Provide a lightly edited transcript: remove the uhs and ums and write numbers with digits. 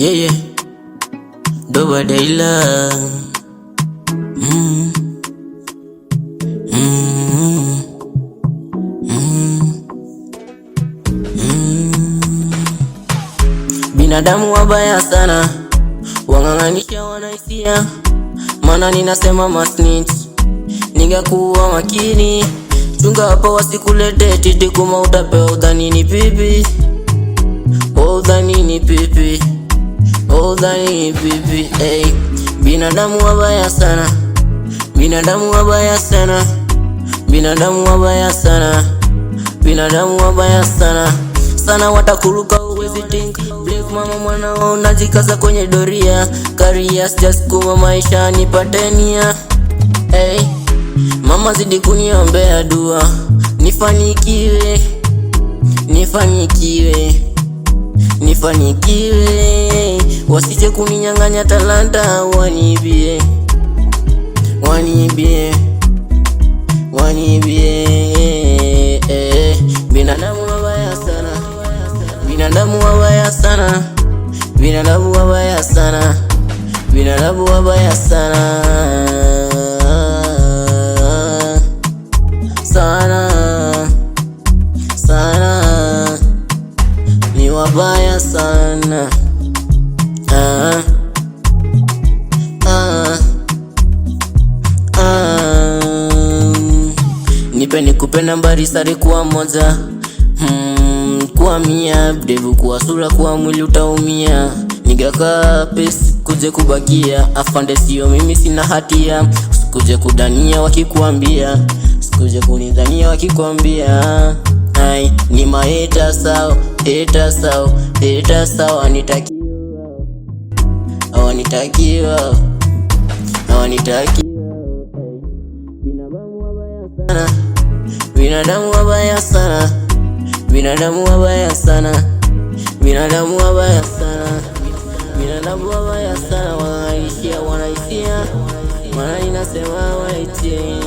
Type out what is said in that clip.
yeah. Doba Daila. Binadamu wabaya sana, wang'ang'anisha wanaisia. Mana ninasema masnitch, ningakuwa makini. Chunga hapa wasikulete titi kuma utapewa udhanini pipi. Udhanini pipi, udhanini pipi, hey. Binadamu wabaya sana, binadamu wabaya sana, binadamu wabaya sana, binadamu wabaya sana. Sana watakuruka uwezi think. Blink mama mwana wao najikaza kwenye doria. Careers just kuma maisha nipatenia, hey. Mama zidi kuniombea dua, nifanikiwe, nifanikiwe, nifanikiwe. Wasije kuninyang'anya talanta, wanibie, wanibie, wanibie, binadamu wabaya sana, binadamu wabaya sana, binadamu wabaya sana, binadamu wabaya sana, sana sana, ni wabaya sana. Nipe nikupe nambari sari kuwa moja, kuwa mia, devu kuwa sura kuwa mwili utaumia. Nigaka pesi kuje kubakia, afande sio mimi sina hatia. Sikuje kudania wakikuambia, sikuje kunidhania wakikuambia. Ai, ni maeta sao, eta sao, eta sao. Anitakiwa, awanitakiwa, awanitakiwa. Binadamu wabaya sana, binadamu wabaya sana, binadamu wabaya sana, binadamu wabaya sana, binadamu wabaya sana. Wanaishia, wanaishia, maana inasema waitie.